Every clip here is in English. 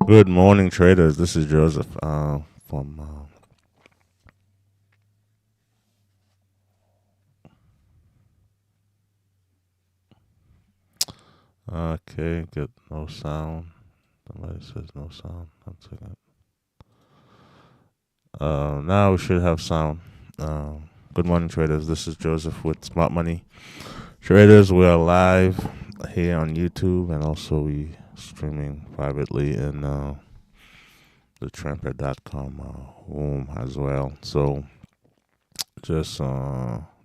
Good morning, traders. This is Joseph from. Okay, get no sound. Somebody says no sound. One second. Now we should have sound. Good morning, traders. This is Joseph with Smart Money Traders. We are live here on YouTube, and also we streaming privately in the Tramper.com room as well. So just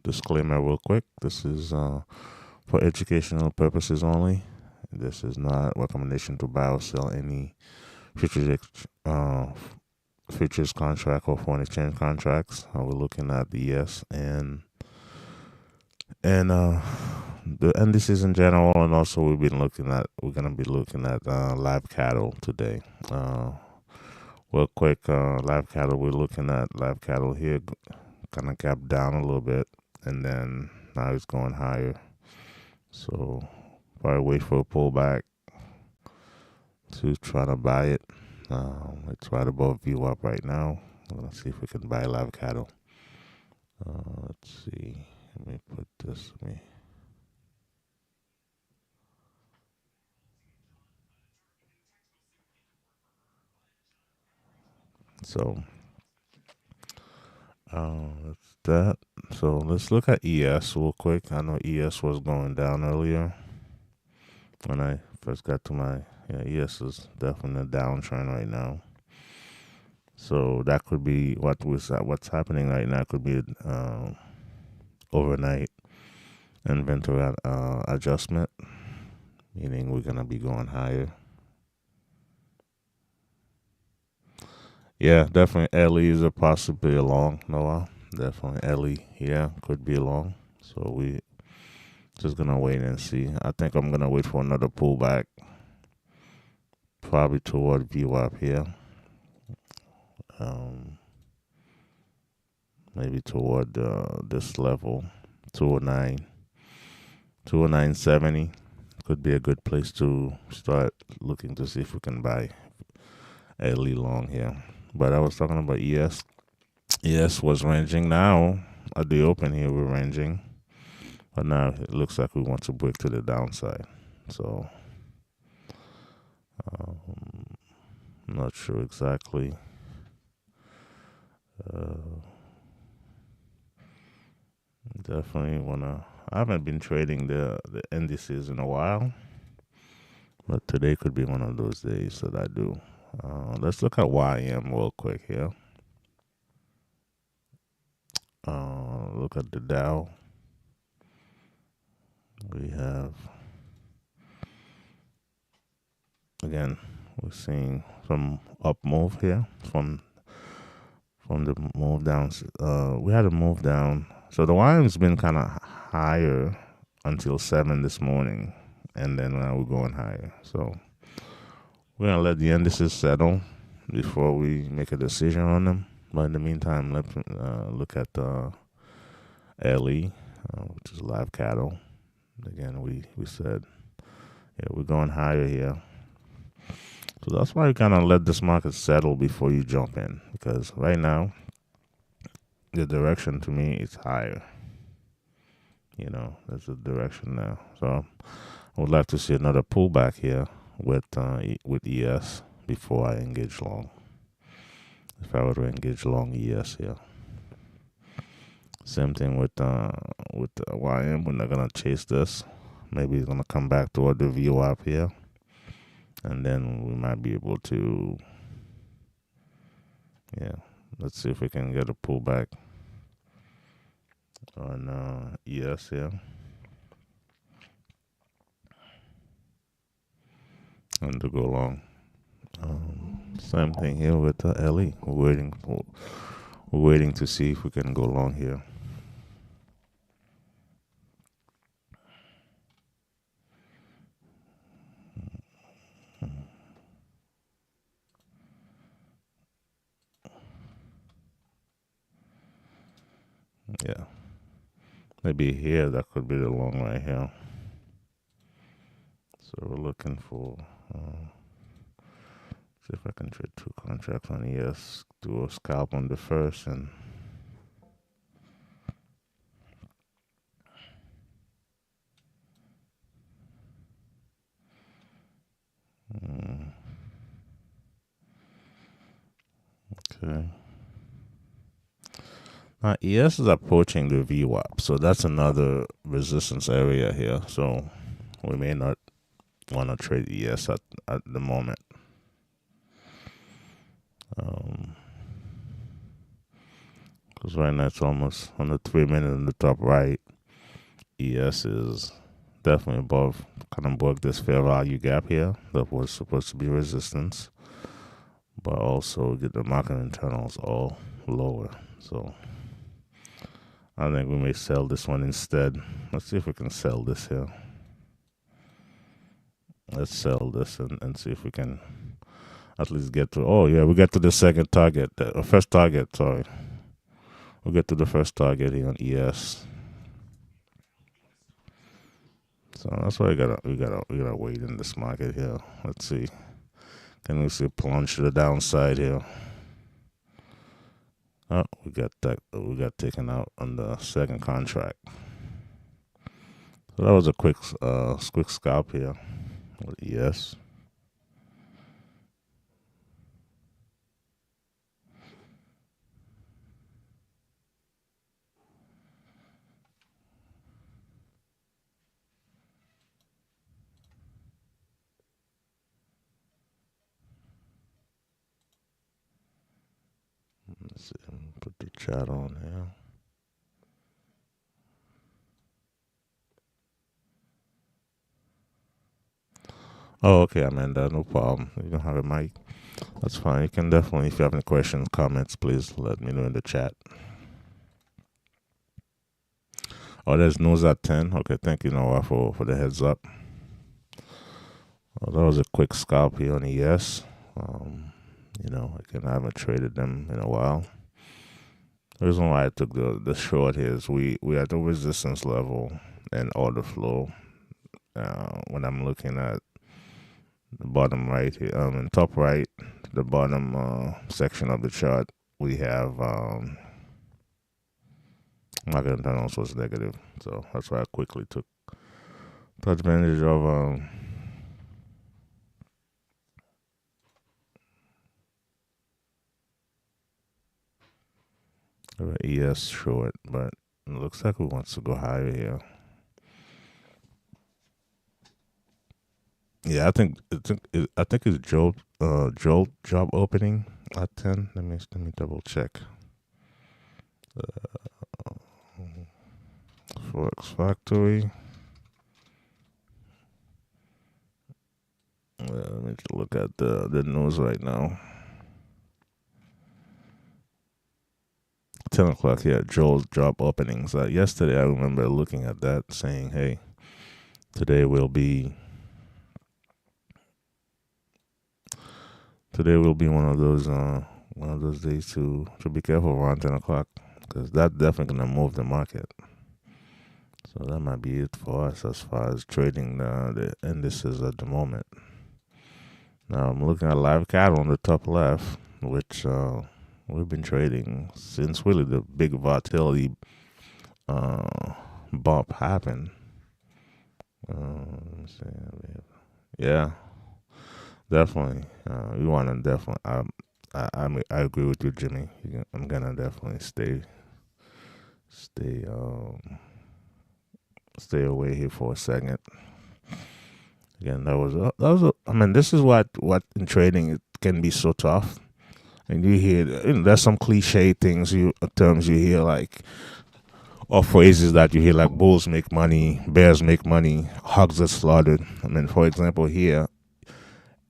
disclaimer real quick. This is for educational purposes only. This is not recommendation to buy or sell any futures contract or foreign exchange contracts. We're looking at the ES and the indices in general, and also we're gonna be looking at live cattle today. Real quick, live cattle. We're looking at live cattle here, kind of gap down a little bit, and then now it's going higher. So probably wait for a pullback to try to buy it. It's right above VWAP right now. Let's see if we can buy live cattle. Let's see. Let me put this. So that's that. So let's look at ES real quick. I know ES was going down earlier when I first got to my. Yeah, ES is definitely a downtrend right now. So that could be what's happening right now. Could be overnight inventory adjustment, meaning we're gonna be going higher. Yeah, definitely Ellie is a possibly along Noah. Definitely Ellie, yeah, could be along. So we just gonna wait and see. I think I'm gonna wait for another pullback, probably toward VWAP here. Um, Maybe toward this level, 209, 209.70 could be a good place to start looking to see if we can buy Ellie long here. But I was talking about ES. ES was ranging now. At the open here, we're ranging. But now it looks like we want to break to the downside. So um, I'm not sure exactly. Uh, Definitely wanna. I haven't been trading the indices in a while, but today could be one of those days that I do. Let's look at YM real quick here. Look at the Dow. We have again. We're seeing some up move here from the move down. We had a move down. So the YM's been kind of higher until 7 this morning, and then now we're going higher. So we're gonna let the indices settle before we make a decision on them. But in the meantime, let's look at the LE, which is live cattle. Again, we said, yeah, we're going higher here. So that's why you kind of let this market settle before you jump in, because right now the direction to me is higher. That's the direction now. So I would like to see another pullback here with ES before I engage long. If I were to engage long ES here, same thing with YM. We're not gonna chase this. Maybe it's gonna come back toward the VWAP here, and then we might be able to. Yeah, let's see if we can get a pullback on ES here. And to go long. Same thing here with LE. We're waiting to see if we can go long here. Yeah, maybe here that could be the long right here. So we're looking for See if I can trade two contracts on ES, do a scalp on the first, and mm, okay. Now ES is approaching the VWAP, so that's another resistance area here. So we may not want to trade ES at the moment. Because right now it's almost on the 3 minute in the top right. ES is definitely above, kind of above this fair value gap here that was supposed to be resistance, but also get the market internals all lower. So I think we may sell this one instead. Let's see if we can sell this here. Let's sell this and see if we can at least get to, oh yeah, we get to the second target, first target, sorry. We'll get to the first target here on ES. So that's why we gotta wait in this market here. Let's see. Can we see plunge to the downside here? Oh, we got taken out on the second contract. So that was a quick scalp here with ES. Let's see, put the chat on here. Oh, okay, Amanda, no problem. You don't have a mic. That's fine. You can definitely, if you have any questions, comments, please let me know in the chat. Oh, there's news at 10. Okay, thank you, Noah, for the heads up. Well, that was a quick scalp here on ES. I haven't traded them in a while. The reason why I took the short here is we at the resistance level and order flow. When I'm looking at the bottom right here, in top right, the bottom section of the chart, we have market internals was negative, so that's why I quickly took advantage of ES short, but it looks like we wants to go higher here. Yeah, I think it's job opening at 10. Let me double check. Forex Factory. Let me look at the news right now. 10 o'clock, yeah, Joel's job openings. Yesterday, I remember looking at that, saying, "Hey, today will be one of those days to be careful around 10 o'clock, because that's definitely gonna move the market." So that might be it for us as far as trading the indices at the moment. Now I'm looking at live cattle on the top left, which we've been trading since really the big volatility bump happened. Let me see. Yeah, definitely. We want to definitely. I agree with you, Jimmy. I'm gonna definitely stay away here for a second. Again, that was. I mean, this is what in trading it can be so tough. And you hear, there's some cliche things terms you hear, like, or phrases that you hear, like bulls make money, bears make money, hogs are slaughtered. I mean, for example, here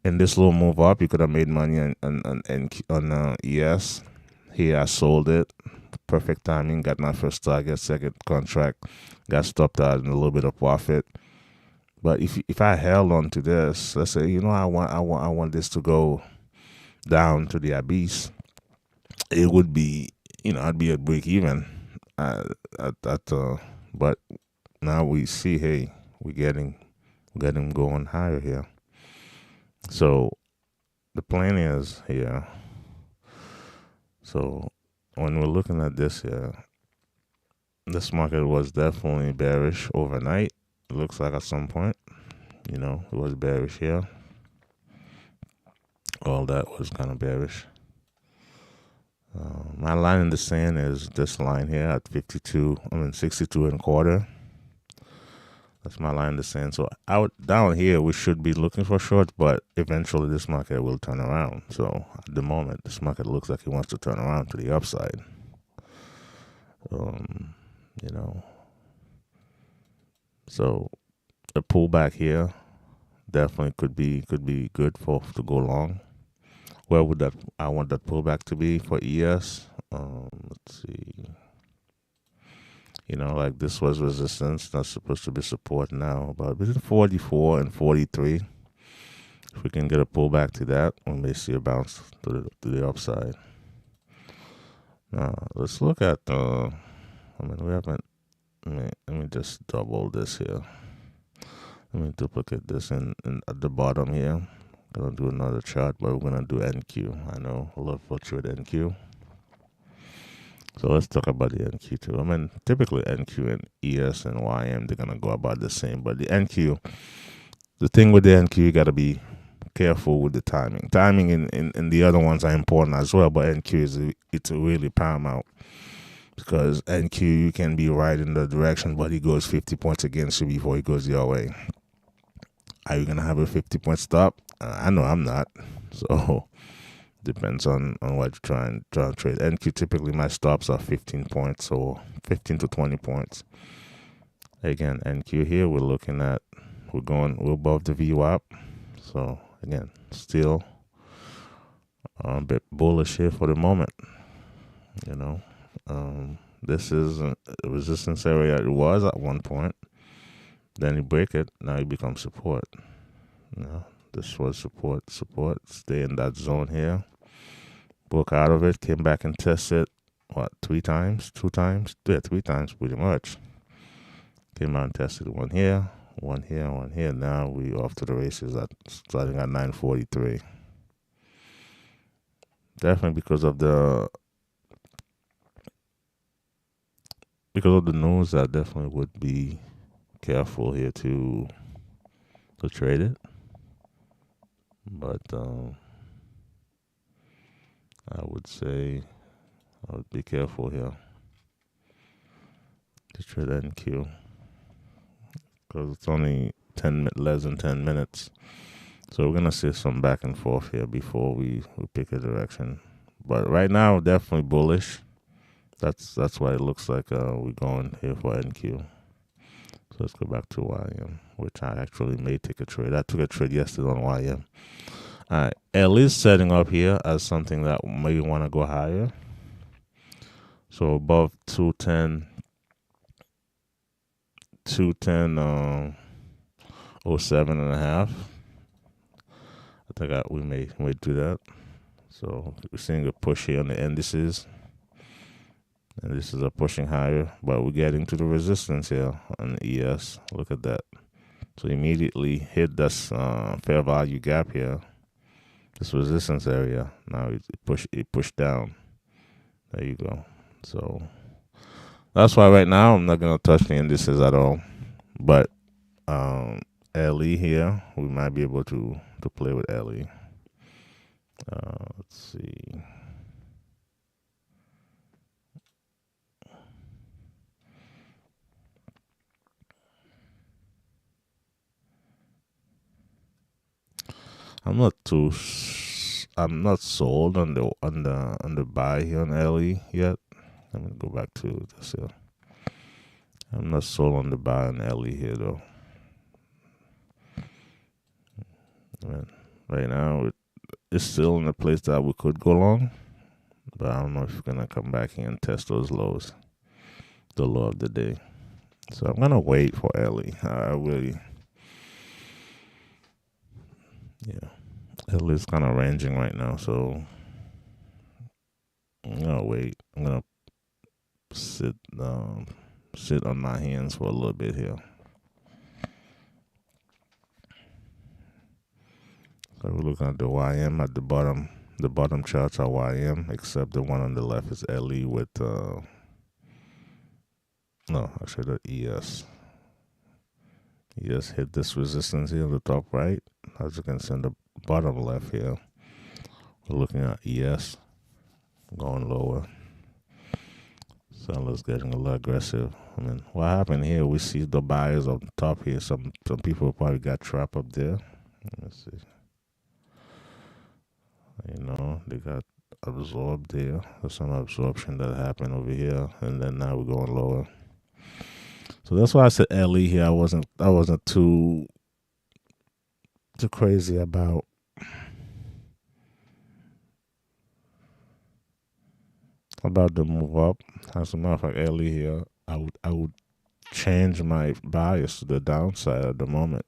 in this little move up, you could have made money on ES. Here I sold it, perfect timing. Got my first target, second contract, got stopped out in a little bit of profit. But if I held on to this, let's say, I want this to go down to the abyss, it would be, I'd be at break even. But now we see, hey, we're getting going higher here. So the plan is here. So when we're looking at this here, this market was definitely bearish overnight. It looks like at some point, it was bearish here. All that was kind of bearish. My line in the sand is this line here at 62 and a quarter. That's my line in the sand. So out down here, we should be looking for shorts, but eventually this market will turn around. So at the moment, this market looks like it wants to turn around to the upside. You know, so a pullback here definitely could be good for to go long. Where would that I want that pullback to be for ES? Let's see. Like this was resistance. That's supposed to be support now. But between 44 and 43, if we can get a pullback to that, we may see a bounce to the upside. Now, let's look at, we haven't, let me just double this here. Let me duplicate this in at the bottom here. I'm going to do another chart, but we're going to do NQ. I know a lot of folks with NQ. So let's talk about the NQ too. Typically NQ and ES and YM, they're going to go about the same. But the NQ, the thing with the NQ, you got to be careful with the timing. Timing in the other ones are important as well, but NQ it's really paramount. Because NQ, you can be right in the direction, but he goes 50 points against you before he goes your way. Are you going to have a 50-point stop? I know I'm not. So depends on what you're trying to trade. NQ, typically my stops are 15 points or 15 to 20 points. Again, NQ here, we're above the VWAP. So again, still a bit bullish here for the moment. This is a resistance area. It was at one point. Then you break it. Now you become support. This was support. Stay in that zone here. Broke out of it. Came back and tested. Three times? Yeah, 3 times pretty much. Came out and tested one here. Now we off to the races starting at 943. Definitely because of the news, I definitely would be careful here to trade it. But I would say I would be careful here to trade NQ because it's only less than 10 minutes. So we're gonna see some back and forth here before we pick a direction. But right now, definitely bullish. That's why it looks like we're going here for NQ. So let's go back to YM, which I actually may take a trade. I took a trade yesterday on YM. All right, L is setting up here as something that maybe want to go higher. So above 210, 07.5. I think we may do that. So we're seeing a push here on the indices. And this is a pushing higher, but we're getting to the resistance here on the ES. Look at that. So immediately hit this fair value gap here, this resistance area. Now it pushed down. There you go. So that's why right now I'm not gonna touch the indices at all. But LE here, we might be able to play with LE. Let's see. I'm not sold on the buy here on LE yet. Let me go back to this here. I'm not sold on the buy on LE here though. Right now it's still in a place that we could go long, but I don't know if we're gonna come back here and test those lows, the low of the day. So I'm gonna wait for LE. LE is kind of ranging right now, so I'm gonna wait. I'm gonna sit on my hands for a little bit here. So we're looking at the YM at the bottom. The bottom charts are YM, except the one on the left is LE with no, actually the ES. ES hit this resistance here on the top right. As you can see on the bottom left here, we're looking at ES going lower. Sellers getting a little aggressive. I mean, what happened here? We see the buyers on top here. Some people probably got trapped up there. Let me see. You know, they got absorbed there. There's some absorption that happened over here, and then now we're going lower. So that's why I said LE here. I wasn't too crazy about the move up. As a matter of fact, LE here, I would change my bias to the downside at the moment.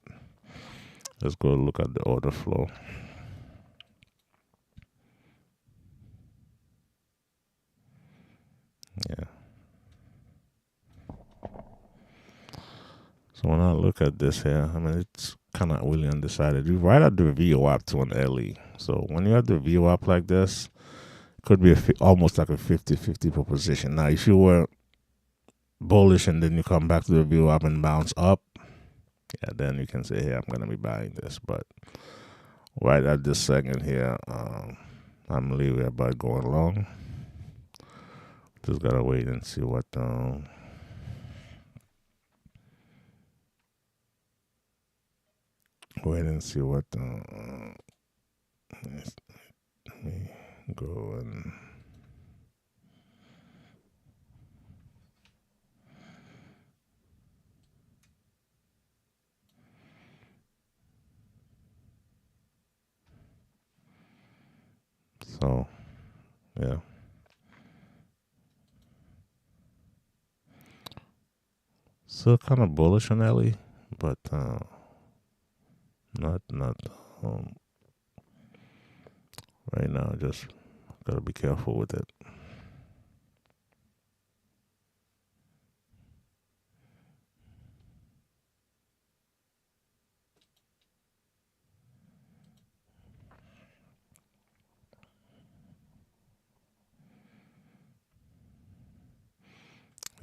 Let's go look at the order flow. Yeah. So when I look at this here, I mean, it's kind of really undecided. You right at the VWAP to an LE. So when you have the VWAP like this, it could be almost like a 50-50 proposition. Now, if you were bullish and then you come back to the VWAP and bounce up, yeah, then you can say, hey, I'm going to be buying this. But right at this second here, I'm leery about going long. Just got to wait and see what... wait and see what let me go and so yeah, still kind of bullish on Ellie, but not right now. Just gotta be careful with it.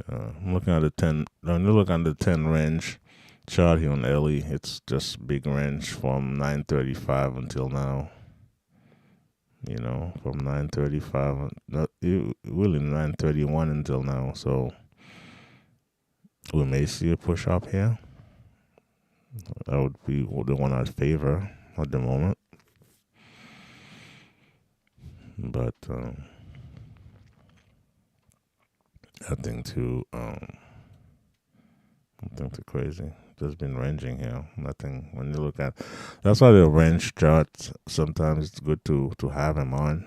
I'm looking at the 10. When you look on the 10 range chart here on Ellie, it's just big range from 9:35 until now. You know, from 9:35, really 9:31 until now. So we may see a push up here. That would be the one I'd favor at the moment. But nothing too crazy. Just been ranging here. Nothing. When you look at, that's why the range charts sometimes it's good to have them on,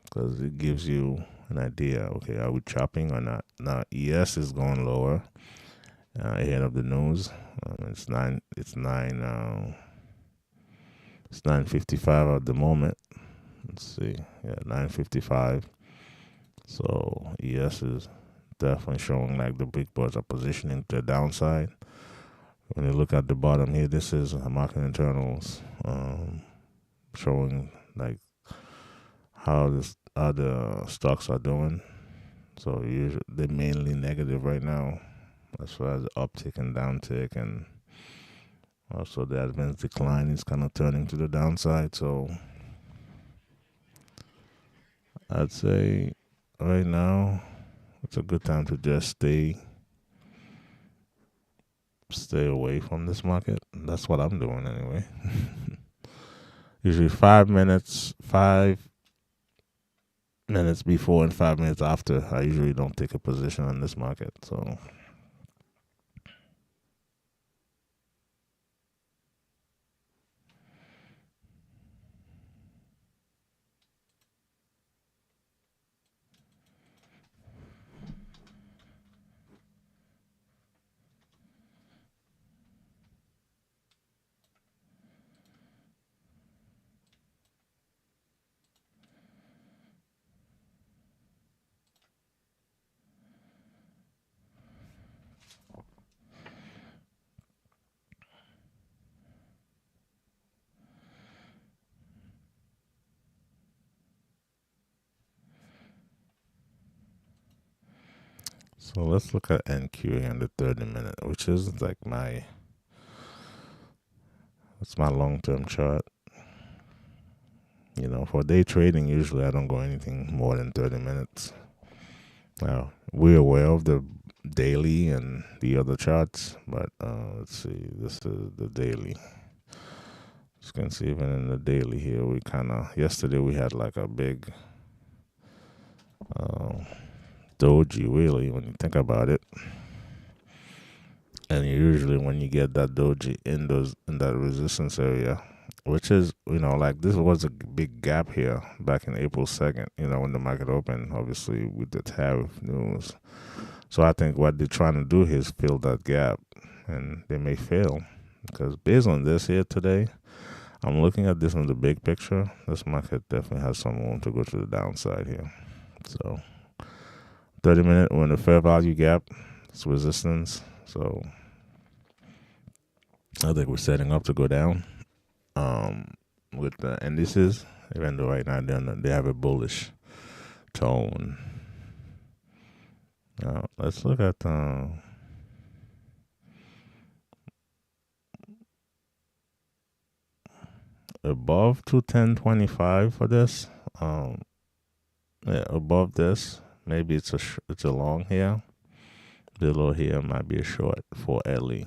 because it gives you an idea. Okay, are we chopping or not? Now ES is going lower ahead of the news. It's 9:55 at the moment. Let's see. Yeah, 9:55. So ES is definitely showing like the big boys are positioning to the downside. When you look at the bottom here, this is market internals showing like how the stocks are doing. So usually they're mainly negative right now, as far as the uptick and downtick, and also the advanced decline is kind of turning to the downside. So I'd say right now it's a good time to just stay away from this market. That's what I'm doing anyway. Usually 5 minutes before and 5 minutes after, I usually don't take a position on this market. So So let's look at NQ here in the 30 minute, which is like it's my long term chart. For day trading, usually I don't go anything more than 30 minutes. Now, we're aware of the daily and the other charts, but let's see, this is the daily. You can see even in the daily here, yesterday we had like a big doji, really, when you think about it. And usually when you get that doji in that resistance area, which is, like this was a big gap here back in April 2nd, when the market opened, obviously with the tariff news. So I think what they're trying to do here is fill that gap, and they may fail. Because based on this here today, I'm looking at this in the big picture. This market definitely has some room to go to the downside here. So 30 minute, we're in the fair value gap. It's resistance. So I think we're setting up to go down with the indices, even though right now they have a bullish tone. Now let's look at above 210.25 for this. Above this, maybe it's a long here. Below here might be a short for LE.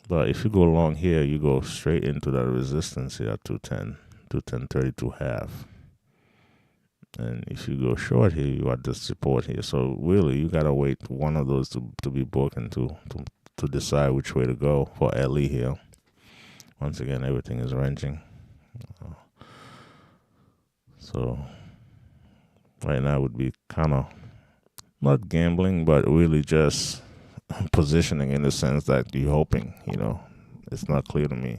But if you go long here, you go straight into that resistance here at 210.32 half. And if you go short here, you got the support here. So really, you gotta wait one of those to be broken to decide which way to go for LE here. Once again, everything is ranging. So right now would be kind of not gambling, but really just positioning in the sense that you're hoping, it's not clear to me.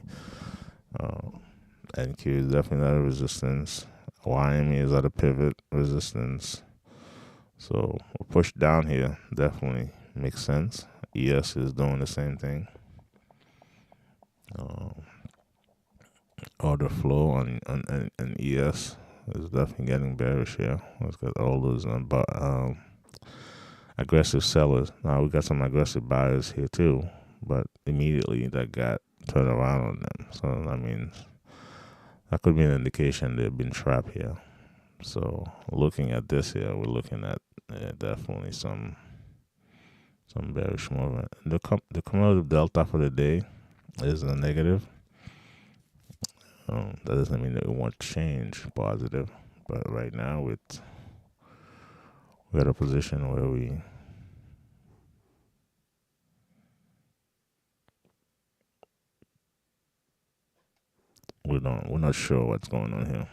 NQ is definitely not a resistance. YME is at a pivot resistance. So a push down here definitely makes sense. ES is doing the same thing. Order flow on ES is definitely getting bearish here. Let's get all those aggressive sellers. Now we got some aggressive buyers here too, but immediately that got turned around on them. So that means that could be an indication they've been trapped here. So looking at this here, we're looking at definitely some bearish movement. The cumulative delta for the day is a negative. That doesn't mean that it won't change positive, but right now we're at a position where we're not sure what's going on here.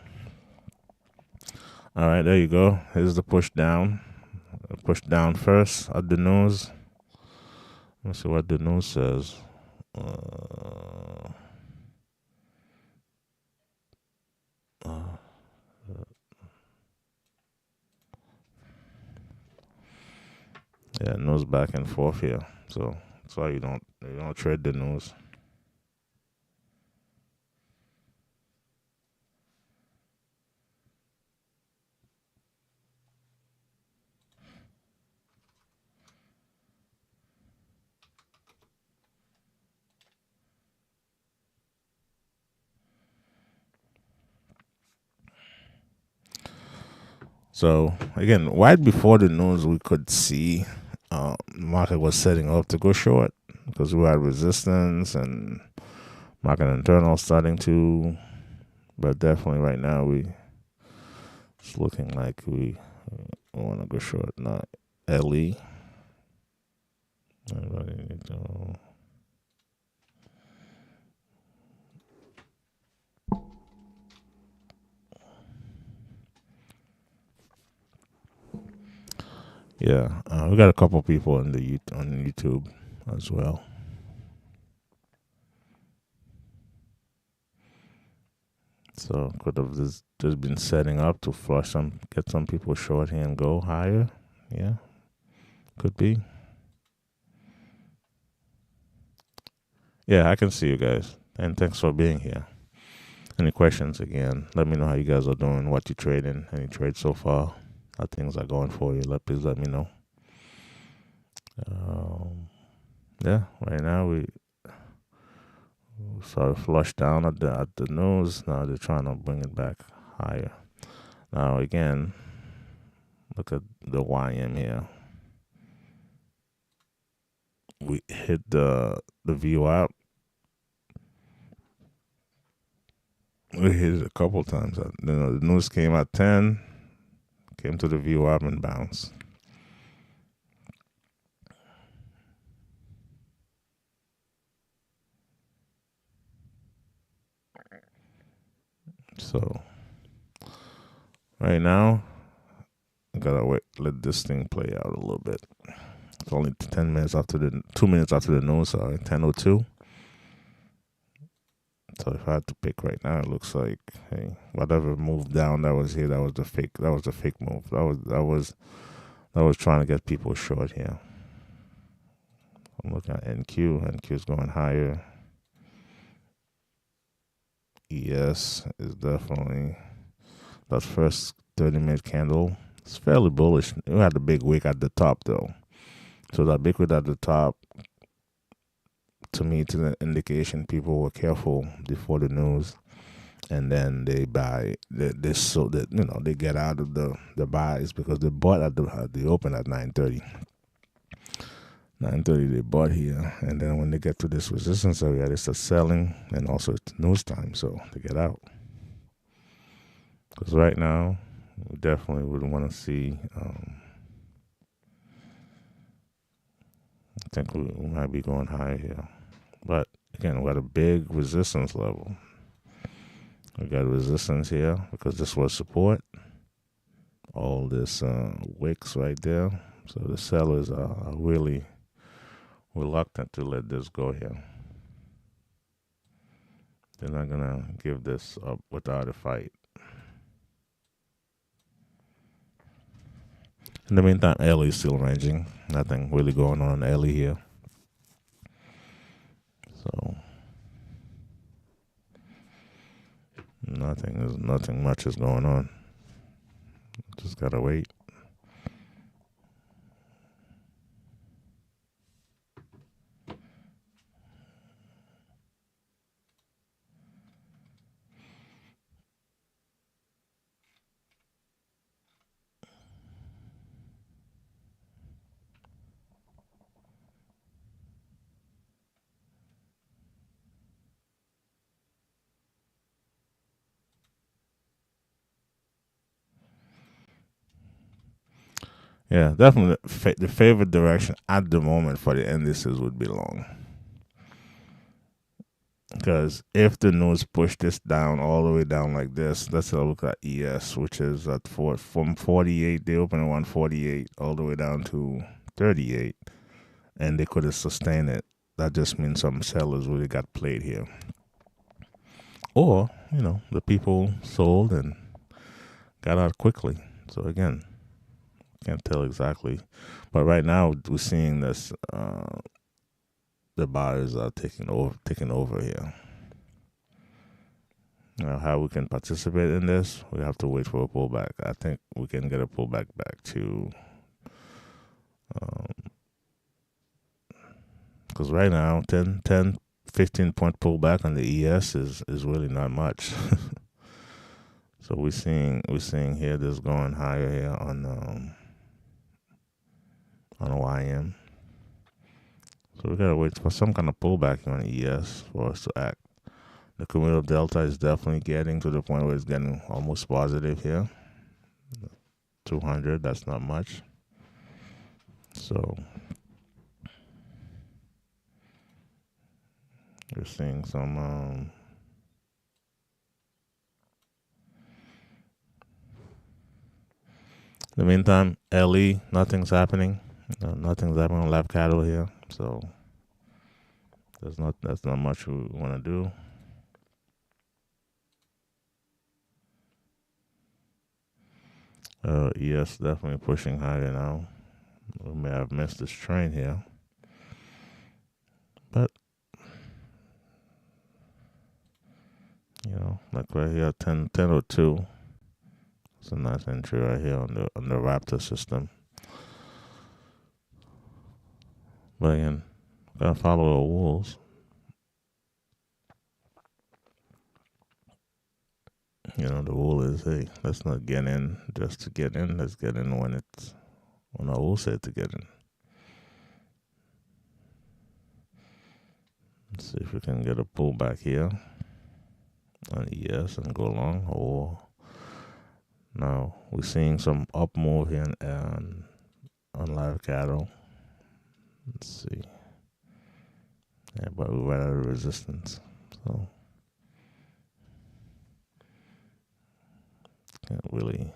All right, there you go. Here's the push down. Push down first at the nose. Let's see what the nose says. Yeah, nose back and forth here. So that's why you don't trade the nose. So again, right before the news, we could see the market was setting up to go short because we had resistance and market internal starting to, but definitely right now it's looking like we want to go short. Not LE. Yeah, we got a couple people on YouTube as well. So could have just been setting up to flush get some people short here and go higher. Yeah, could be. Yeah, I can see you guys, and thanks for being here. Any questions? Again, let me know how you guys are doing, what you trading, any trades so far, how things are going for you. Please let me know. Um, yeah, right now we sort of flush down at the nose. Now they're trying to bring it back higher. Now again, look at the YM here. We hit the VWAP. We hit it a couple times. The news came at 10, came to the VWAP and bounced. So right now, I gotta wait, let this thing play out a little bit. It's only 10 minutes after 2 minutes after the news. Sorry, 10:02. So if I had to pick right now, it looks like, hey, whatever move down that was here, that was the fake. That was the fake move. That was trying to get people short here. I'm looking at NQ. NQ is going higher. ES is definitely that first 30-minute candle. It's fairly bullish. We had the big wick at the top though. So that big wick at the top, to me, it's an indication people were careful before the news, and then they buy this so that they get out of the buys because they bought at the open at 9:30. 9:30 they bought here, and then when they get to this resistance area, they start selling, and also it's news time, so they get out. Because right now, we definitely would want to see. I think we might be going higher here, but again, we got a big resistance level. We got resistance here because this was support. All this wicks right there, so the sellers are really reluctant to let this go here. They're not gonna give this up without a fight. In the meantime, Ellie is still ranging. Nothing really going on in Ellie here. So nothing much is going on. Just gotta wait. Yeah, definitely the favorite direction at the moment for the indices would be long. Because if the news push this down all the way down like this, let's look at ES, which is at from 48, they open at 148 all the way down to 38, and they could have sustained it. That just means some sellers really got played here. Or, the people sold and got out quickly. So again, can't tell exactly. But right now we're seeing this the buyers are taking over here. Now, how we can participate in this, we have to wait for a pullback. I think we can get a pullback back to, because right now 10, 15 point pullback on the ES is really not much. So we're seeing here this going higher here on YM. So we gotta wait for some kind of pullback on ES for us to act. The cumulative delta is definitely getting to the point where it's getting almost positive here. 200, that's not much. So we're seeing some in the meantime, LE, nothing's happening. Nothing's happening on lap cattle here. So that's not much we want to do. ES definitely pushing higher now. We may have missed this train here. But, like right here, 10:02. It's a nice entry right here on the Raptor system. But again, gotta follow the rules. The rule is, hey, let's not get in just to get in. Let's get in when our rule said to get in. Let's see if we can get a pullback here on ES and go long. Or now we're seeing some up move here on live cattle. Let's see. Yeah, but we're right out of resistance. So can't really.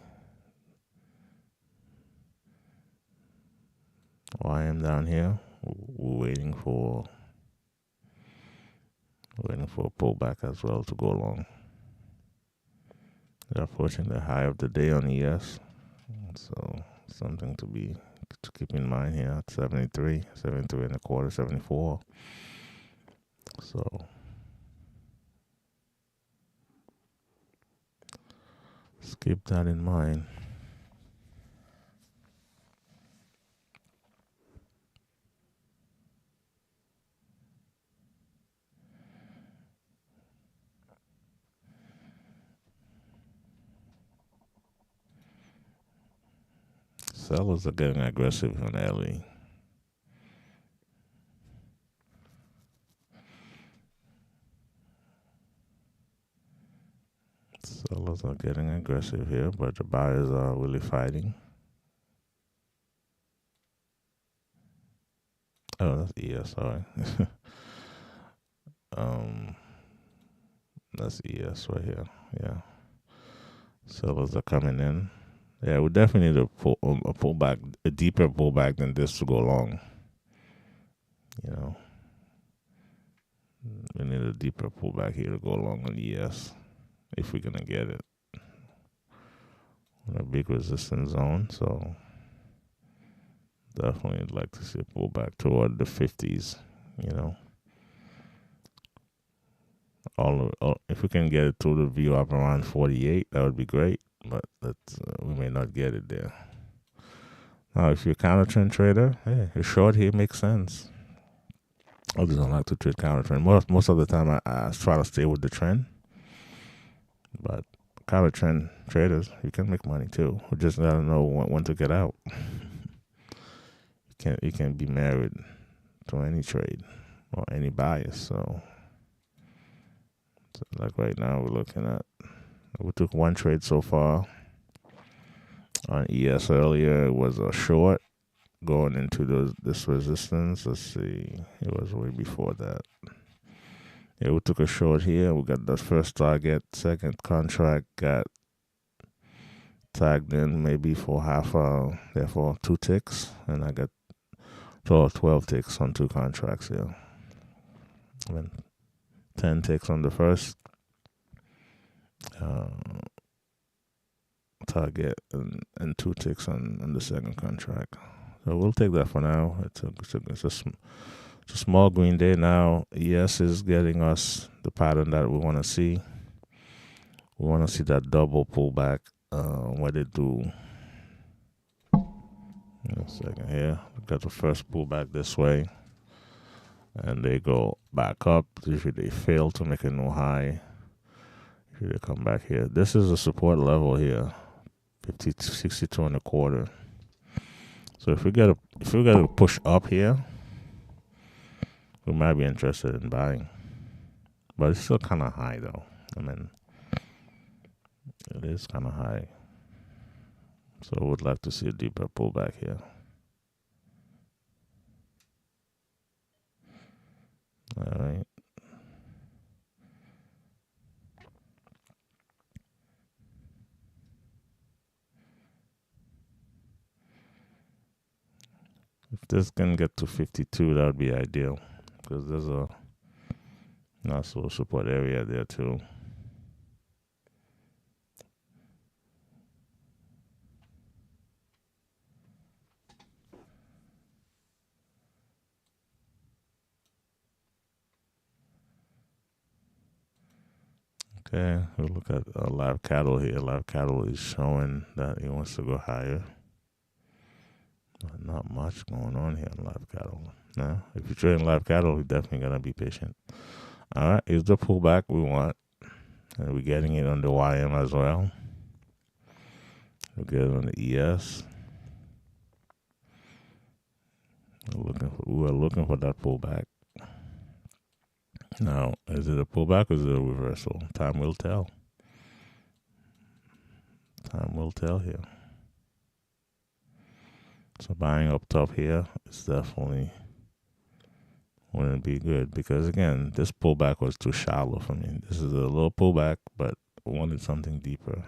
I am down here. We're waiting for a pullback as well to go long. They're approaching the high of the day on ES. So something to keep in mind here at 73 and a quarter, 74. So let's keep that in mind. Sellers are getting aggressive on LE. Sellers are getting aggressive here, but the buyers are really fighting. Oh, that's ES, sorry. That's ES right here. Yeah. Sellers are coming in. Yeah, we definitely need a pullback, a deeper pullback than this to go long. We need a deeper pullback here to go long on ES if we're gonna get it. A big resistance zone, so definitely I'd like to see a pullback toward the 50s. If we can get it to the view up around 48, that would be great. But we may not get it there. Now, if you're a counter trend trader, hey, a short here makes sense. I just don't like to trade counter trend. Most of the time, I try to stay with the trend. But counter trend traders, you can make money too. We just gotta know when to get out. You can't be married to any trade or any bias. So like right now, we took one trade so far on ES earlier. It was a short going into this resistance. Let's see, it was way before that. Yeah, we took a short here. We got the first target. Second contract got tagged in maybe for therefore 2 ticks, and I got 12 ticks on 2 contracts here. 10 ticks on the first target and 2 ticks on the second contract. So we'll take that for now. It's a small green day now. ES is getting us the pattern that we want to see. We want to see that double pullback. What they do. In a second here. We got the first pullback this way. And they go back up. Usually they fail to make a new high. Usually they come back here. This is a support level here. 62 and a quarter. So if we get a push up here, we might be interested in buying. But it's still kind of high though. It is kind of high. So I would like to see a deeper pullback here. All right. If this can get to 52, that would be ideal. Because there's a nice little support area there too. Okay, we'll look at live cattle here. Live cattle is showing that it wants to go higher. Not much going on here in live cattle. Now, if you're trading live cattle, you're definitely gonna be patient. All right, here's the pullback we want, and we're getting it on the YM as well. We'll get it on the ES. We're looking for that pullback. Now, is it a pullback or is it a reversal? Time will tell. Time will tell here. So buying up top here is definitely wouldn't be good because again, this pullback was too shallow for me. This is a little pullback, but I wanted something deeper.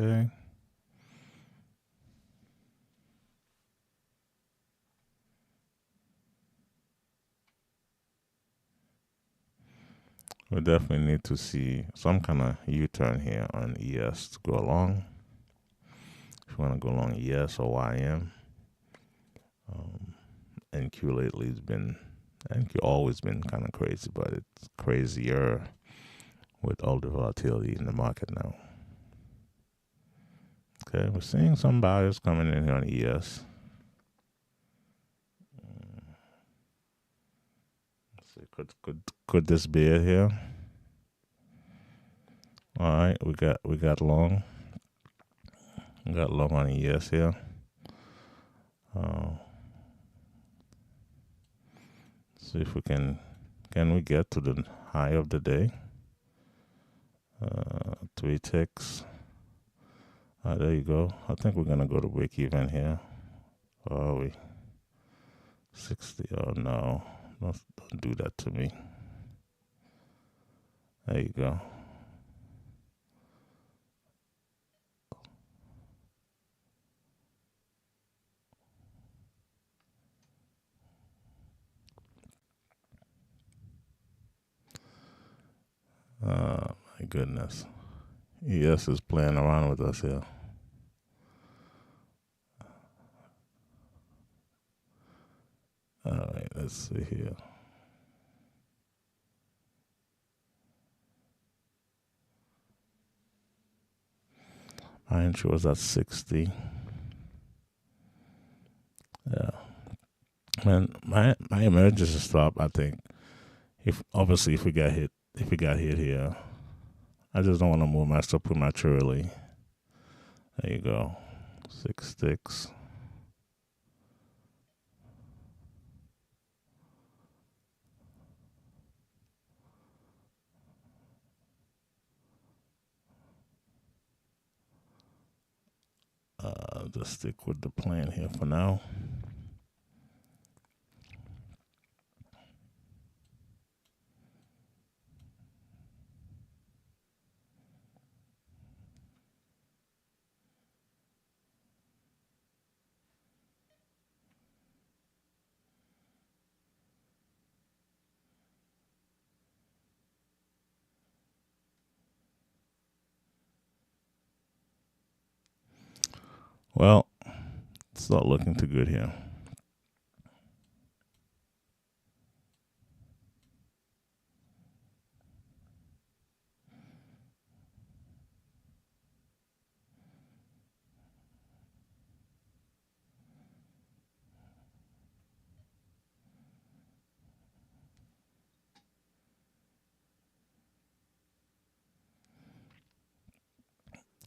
Okay. We definitely need to see some kind of U-turn here on ES to go along. If you want to go along ES or YM. NQ lately has been, NQ always been kind of crazy, but it's crazier with all the volatility in the market now. Okay, we're seeing some buyers coming in here on ES. Let's see, could this be it here? All right, we got long. We got long on ES here. See if we can we get to the high of the day? 3 ticks. There you go. I think we're gonna go to break even here. Are we? 60. Oh no, don't do that to me. There you go. My goodness. ES is playing around with us here. All right, let's see here. My entry was at 60. Yeah. Man, my emergency stop, I think, if we got hit here, I just don't want to move my stop prematurely. There you go. 6 ticks. Just stick with the plan here for now. Well, it's not looking too good here.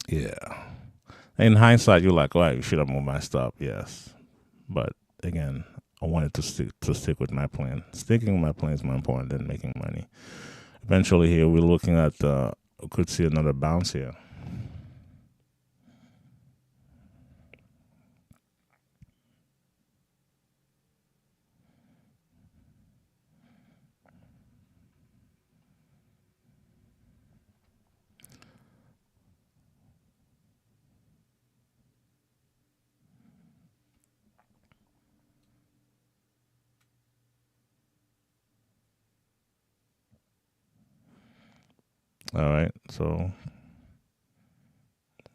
Yeah. In hindsight, you're like, "Oh, you should have moved my stop." Yes, but again, I wanted to stick with my plan. Sticking with my plan is more important than making money. Eventually, here we're looking at we could see another bounce here. All right, so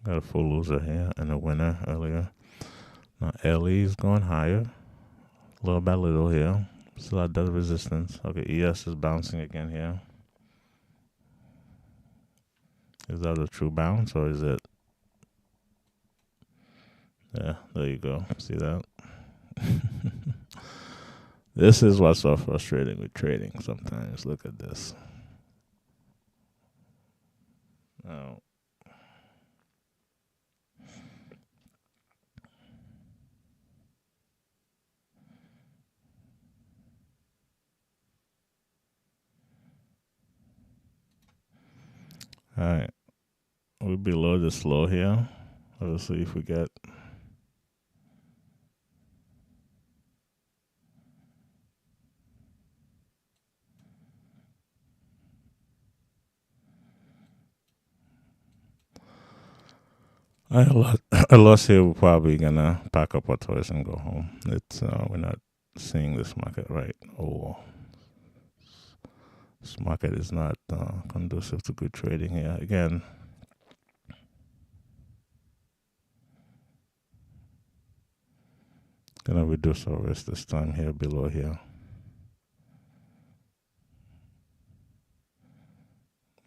got a full loser here and a winner earlier. Now LE is going higher, little by little here. Still at that resistance. Okay, ES is bouncing again here. Is that a true bounce or is it? Yeah, there you go. See that? This is what's so frustrating with trading sometimes. Look at this. Now, all right, we're below this low here. Let's see if we get. A loss here. We're probably gonna pack up our toys and go home. It's we're not seeing this market right. Oh, this market is not conducive to good trading here. Again, gonna reduce our risk this time here below here.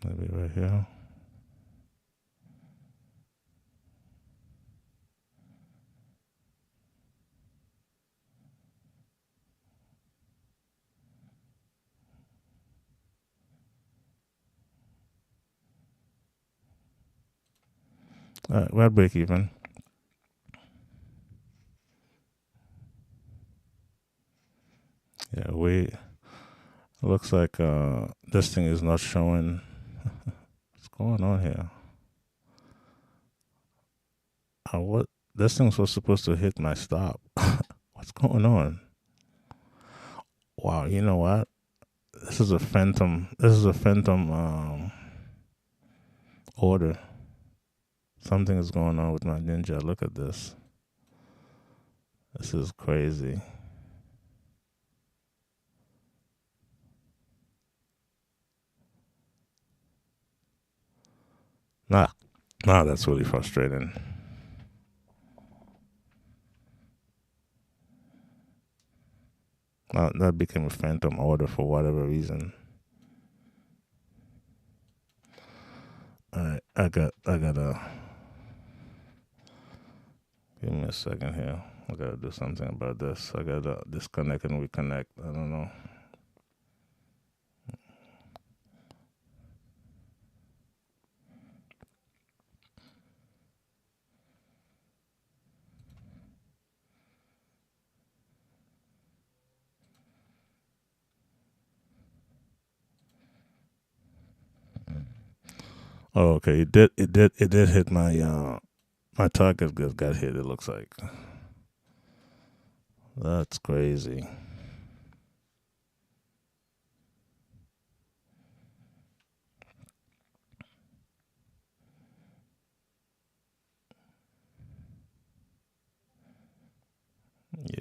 Maybe right here. All right, we're at break even. Yeah, looks like this thing is not showing. What's going on here? What this thing was supposed to hit my stop. What's going on? Wow, you know what? This is a phantom. Order. Something is going on with my ninja. Look at this. This is crazy. Nah, that's really frustrating. That became a phantom order for whatever reason. Alright, I gotta give me a second here. I gotta do something about this. I gotta disconnect and reconnect. I don't know. Oh, okay. It did hit my my target got hit. It looks like that's crazy.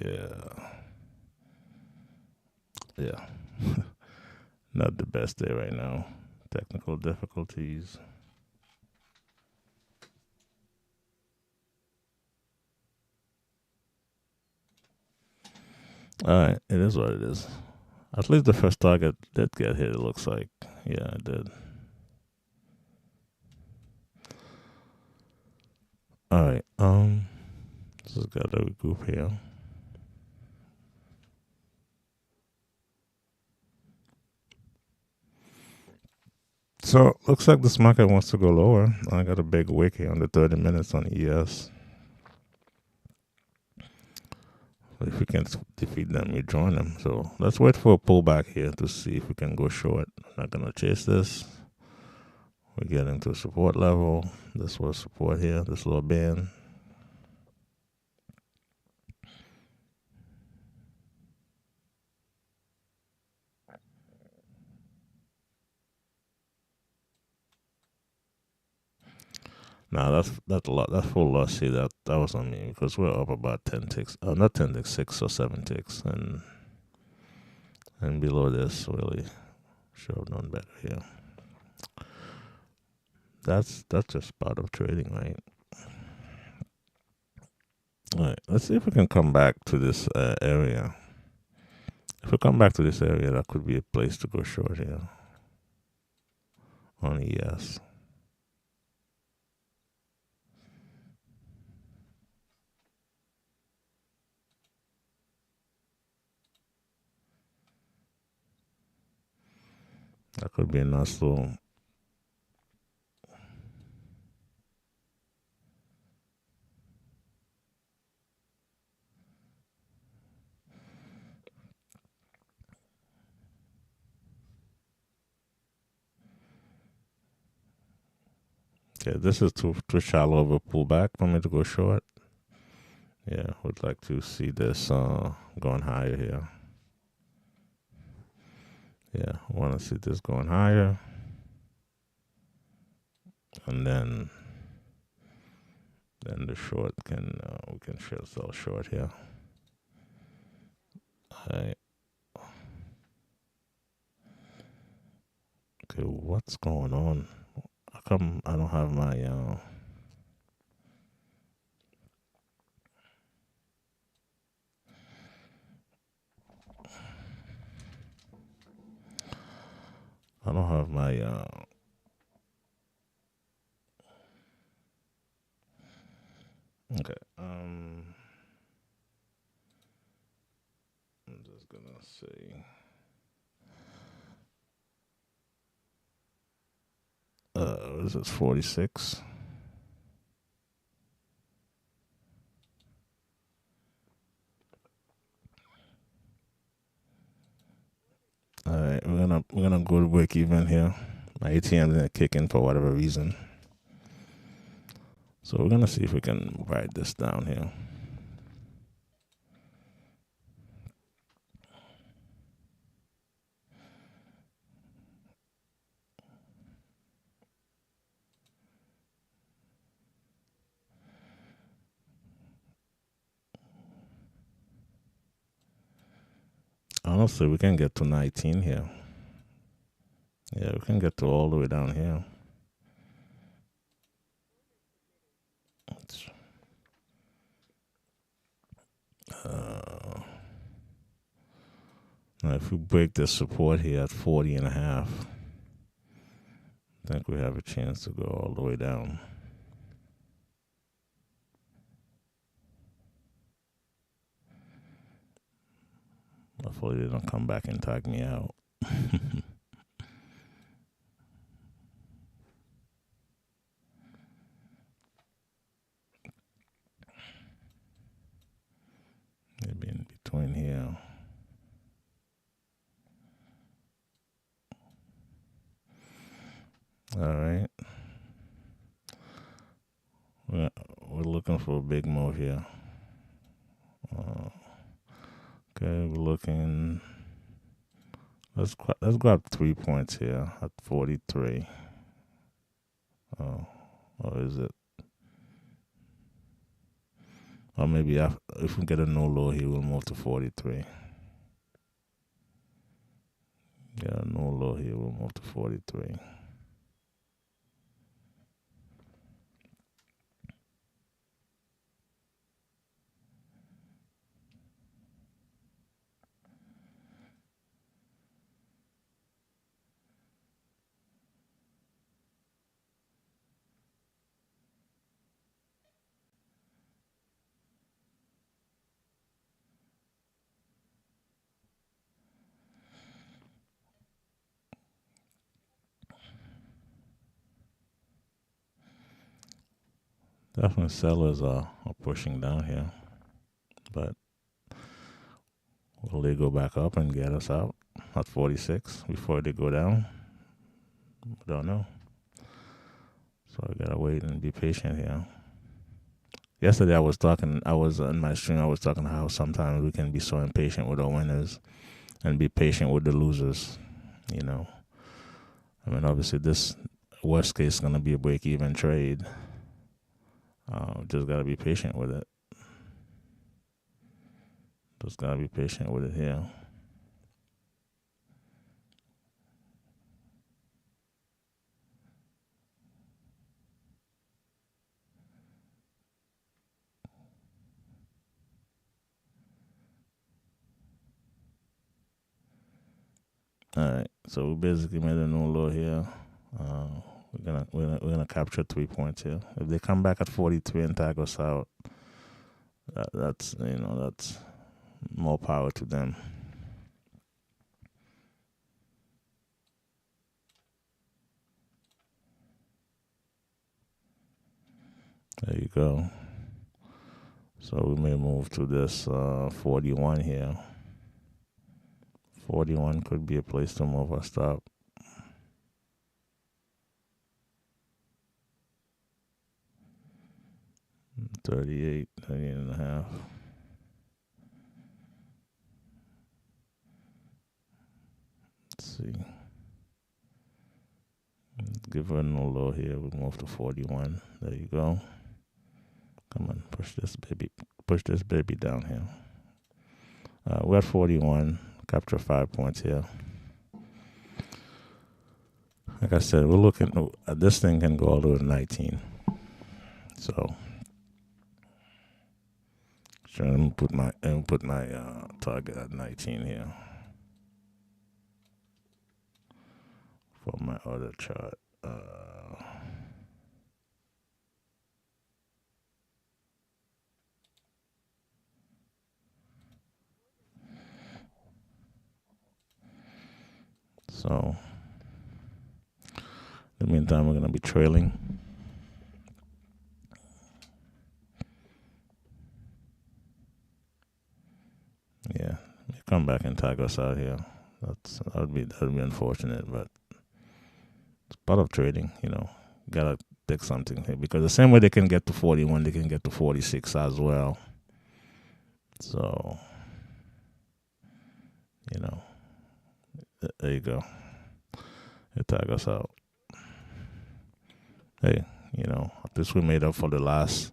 Yeah, yeah. Not the best day right now. Technical difficulties. Alright, it is what it is. At least the first target did get hit, it looks like. Yeah, it did. Alright, just gotta regroup here. So, looks like this market wants to go lower. I got a big wick here on the 30 minutes on ES. If we can defeat them, we join them. So let's wait for a pullback here to see if we can go short. I'm not gonna chase this. We're getting to support level. This was support here, this little band. Now that's a lot. That's full loss. See that was on me because we're up about 10 ticks. Not 10 ticks, 6 or 7 ticks, and below this really should have known better here. that's just part of trading, right? All right, let's see if we can come back to this area. If we come back to this area, that could be a place to go short here on ES. That could be a nice little. Okay, this is too shallow of a pullback for me to go short. Yeah, would like to see this going higher here. Yeah, want to see this going higher, and then the short can we can sell short here. Alright. Okay, what's going on? How come I don't have my I don't have my okay. I'm just gonna say this is 46. Alright, we're gonna go to break even here. My ATM didn't kick in for whatever reason. So we're gonna see if we can write this down here. Honestly, we can get to 19 here. Yeah, we can get to all the way down here. Now if we break this support here at 40 and a half, I think we have a chance to go all the way down. Hopefully they don't come back and tag me out. Maybe in between here. All right. We're looking for a big move here. Okay, we're looking. Let's grab 3 points here at 43. Oh, or is it? Or maybe if we get a no low here, we'll move to 43. Yeah, no low here, we'll move to 43. Definitely sellers are pushing down here. But will they go back up and get us out at 46 before they go down? I don't know. So I gotta wait and be patient here. Yesterday I was in my stream, I was talking how sometimes we can be so impatient with our winners and be patient with the losers, you know. I mean, obviously this worst case is gonna be a break-even trade. Just gotta be patient with it. Just gotta be patient with it here. All right, so we basically made a new low here. We're gonna capture 3 points here. If they come back at 43 and tag us out, that's more power to them. There you go. So we may move to this 41 here. 41 could be a place to move or stop. 38 and a half. Let's see. Give her a no low here. We move to 41. There you go. Come on, push this baby down here. We're at 41. Capture 5 points here. Like I said, we're looking. This thing can go all the way to 19. So, trying to put my target at 19 here for my other chart. So, in the meantime, we're going to be trailing. Yeah, they come back and tag us out here. That would be unfortunate, but it's part of trading. Gotta take something here because the same way they can get to 41, they can get to 46 as well. So, there you go. They tag us out. Hey, at least we made up for the last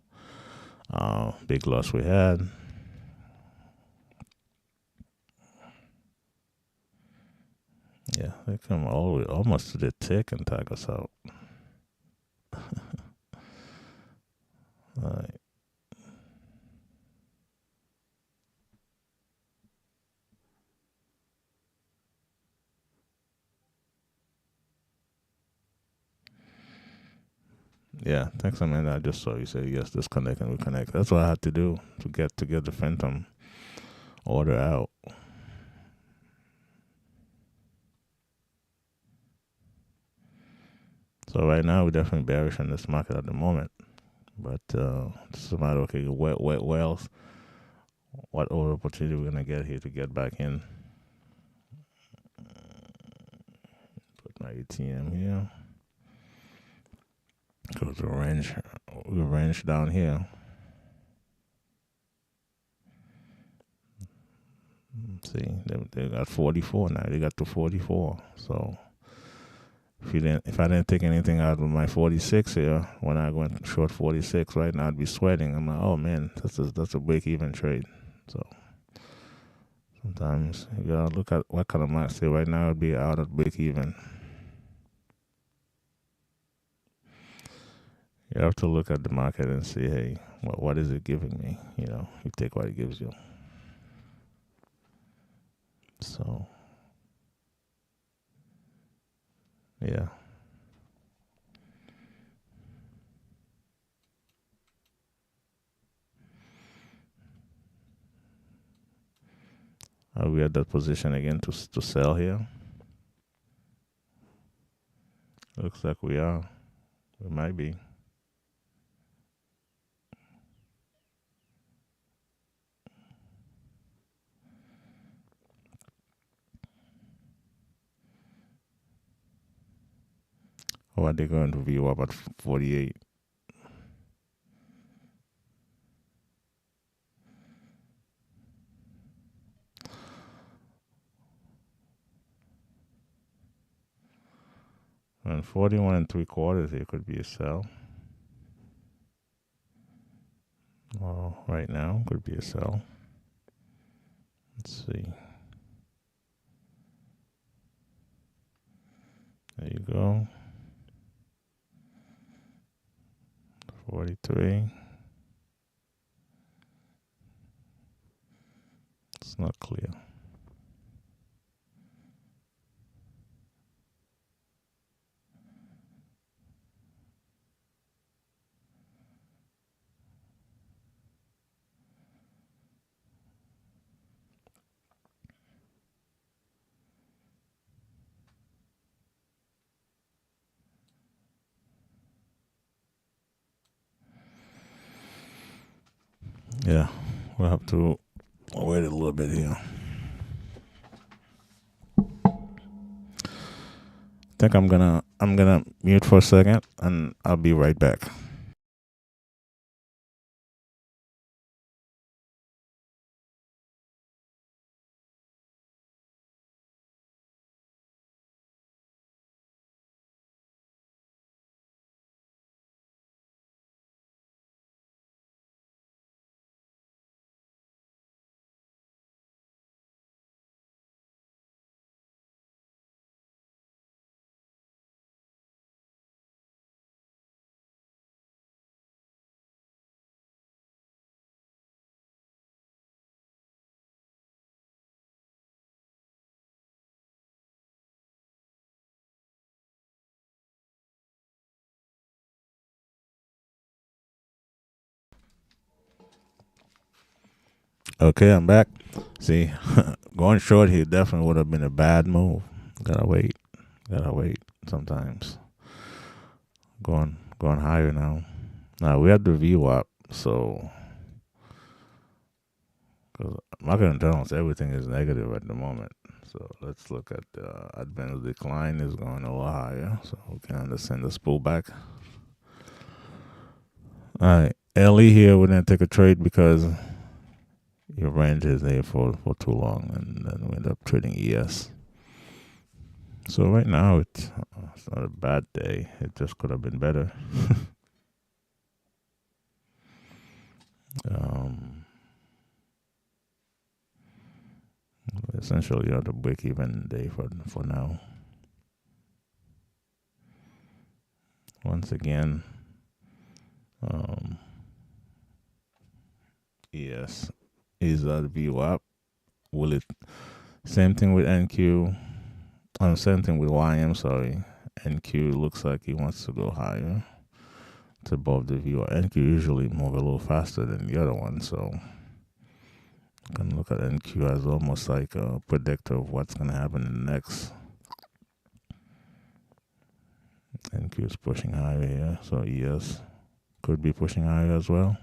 big loss we had. Yeah, they come all the way almost to the tick and tag us out. All right. Yeah, thanks, Amanda. I just saw you say yes, disconnect and reconnect. That's what I had to do to get the Phantom order out. So right now we're definitely bearish on this market at the moment, but it's a matter of what else, what other opportunity we're gonna get here to get back in. Put my ATM here. Go to range down here. See, they got 44 now. They got to 44. So if I didn't take anything out of my 46 here, when I went short 46 right now, I'd be sweating. I'm like, oh man, that's a break even trade. So sometimes you gotta look at what kind of market. Say right now, it'd be out at break even. You have to look at the market and see, hey, what is it giving me? You take what it gives you. So, yeah. Are we at that position again to sell here? Looks like we are. We might be. Or are they going to view up at 48? And 41 and 3/4 here could be a sell. Well, right now could be a sell. Let's see. There you go. 43. It's not clear. Yeah, we'll have to wait a little bit here. I think I'm gonna mute for a second, and I'll be right back. Okay, I'm back. See, going short here definitely would have been a bad move. Gotta wait. Gotta wait. Sometimes going higher now. Now we have the VWAP, so because market internals, everything is negative at the moment. So let's look at the advanced decline is going a little higher, so we can understand this pullback. All right, LE here, we didn't take a trade because your range is there for too long, and then we end up trading ES. So right now it's not a bad day. It just could have been better. um, Essentially, the break even day for now. Once again, um, ES is a VWAP. Will it? Same thing with NQ. Same thing with YM. Sorry, NQ looks like he wants to go higher. It's above the view. NQ usually move a little faster than the other one, so you can look at NQ as almost like a predictor of what's going to happen in the next. NQ is pushing higher here, so ES could be pushing higher as well.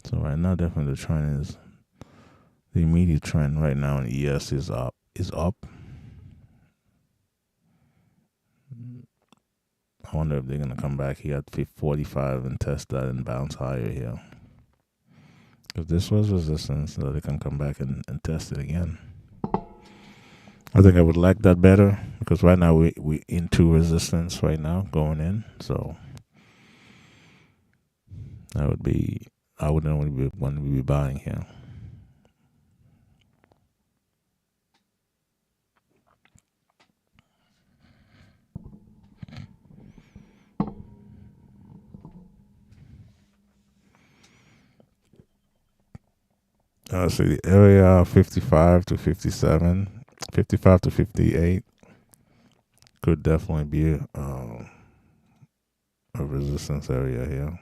So right now, definitely the trend is the immediate trend right now in ES is up. I wonder if they're gonna come back here at 45 and test that and bounce higher here. If this was resistance, so they can come back and test it again. I think I would like that better because right now we into resistance right now going in, so I wouldn't want to be buying here. See the area 55 to 57, 55 to 58 could definitely be a resistance area here.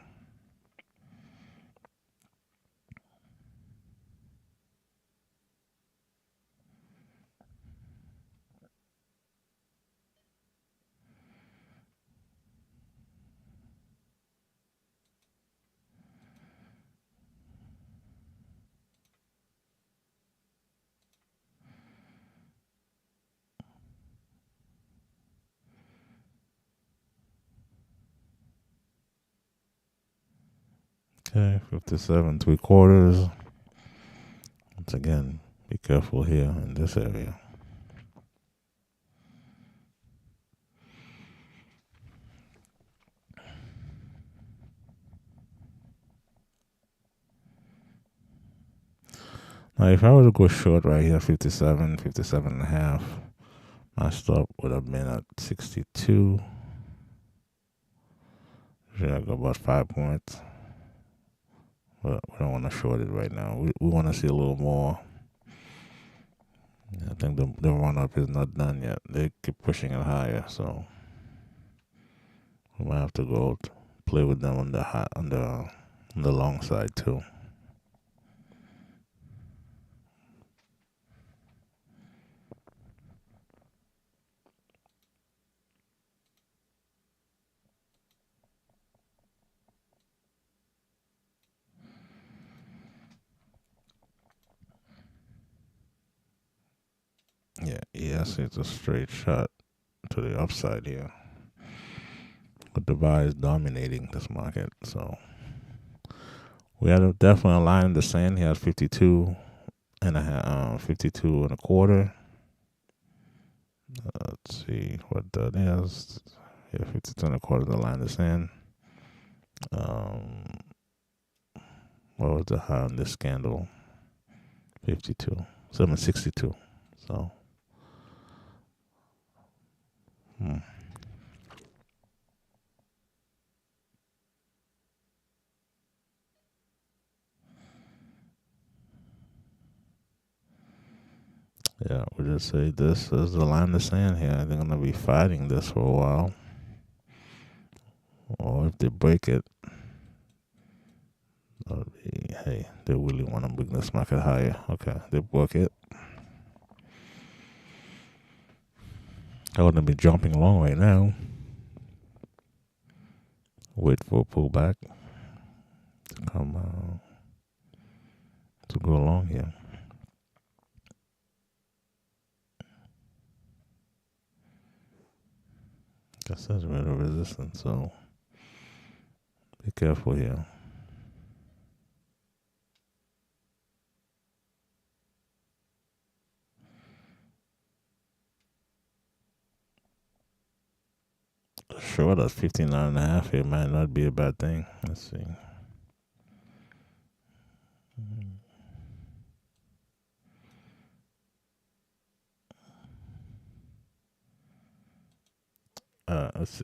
Okay, 57 3/4. Once again, be careful here in this area. Now, if I were to go short right here, 57, 57 and a half, my stop would have been at 62. Should I go about 5 points? But we don't want to short it right now. We want to see a little more. I think the run up is not done yet. They keep pushing it higher, so we might have to go play with them on the long side too. Yeah, yes, it's a straight shot to the upside here. But the buy is dominating this market, so we had a definitely a line in the sand. He has 52 and a half, 52 and a quarter. Let's see what that is. Yeah, 52 and a quarter, the line in the sand. Um, what was the high on this candle? 52, 762. So, hmm. Yeah, we just say this is the line in the sand here. They're gonna be fighting this for a while, or if they break it, hey, they really want to bring this market higher. Okay, they broke it. I wouldn't be jumping along right now. Wait for a pullback to come to go along here. Guess that's right of resistance, so be careful here. Sure, that's 59 and a half here might not be a bad thing. Let's see.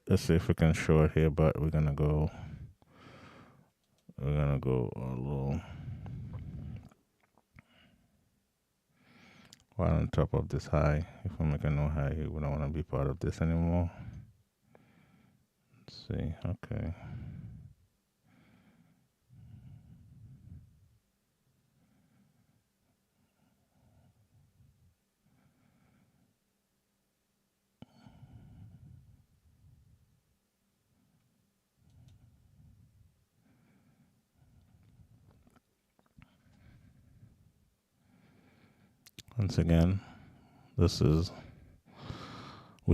Let's see if we can short here, but we're gonna go a little right on top of this high. If we make a no high here, we don't want to be part of this anymore. Let's see. Okay. Once again, we're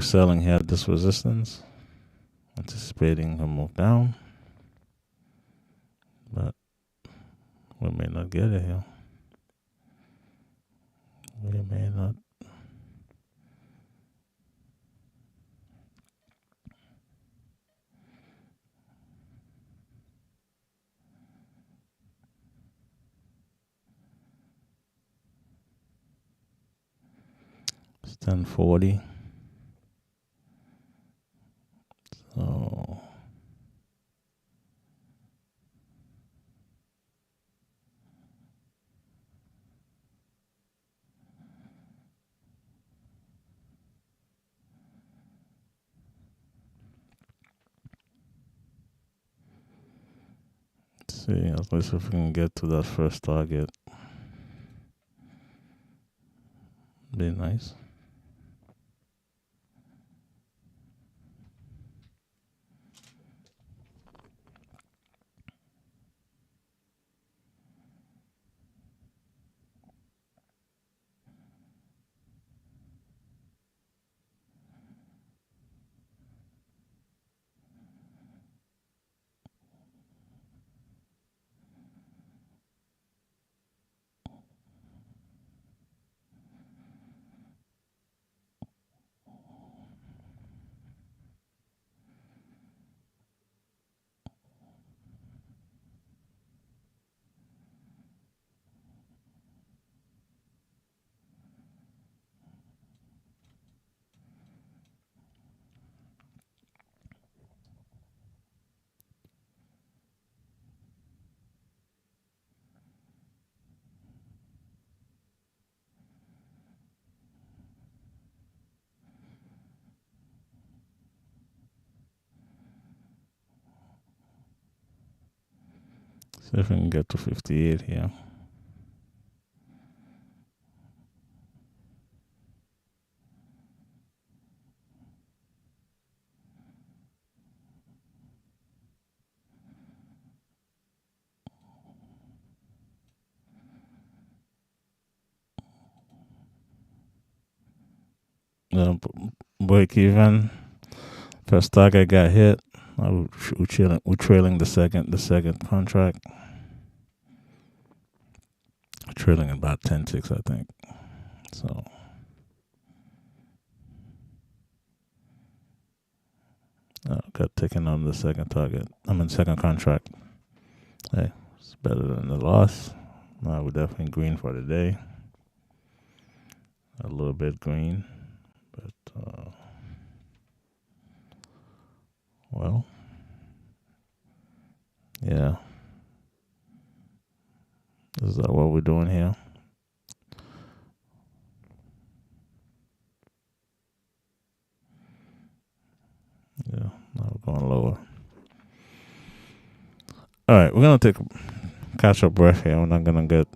selling here at this resistance, anticipating a move down, but we may not get it here. We may not. It's 1040. So let's see, at least if we can get to that first target, be nice. See if we can get to 58 here. break even. First target got hit. We're trailing the second contract. Trailing about 10 ticks, I think. So got taken on the second target. Second contract. Hey, it's better than the loss. We're definitely green for the day. A little bit green, but well, yeah. Is that what we're doing here? Yeah, now we're going lower. All right, we're gonna take a catch up breath here. We're not gonna give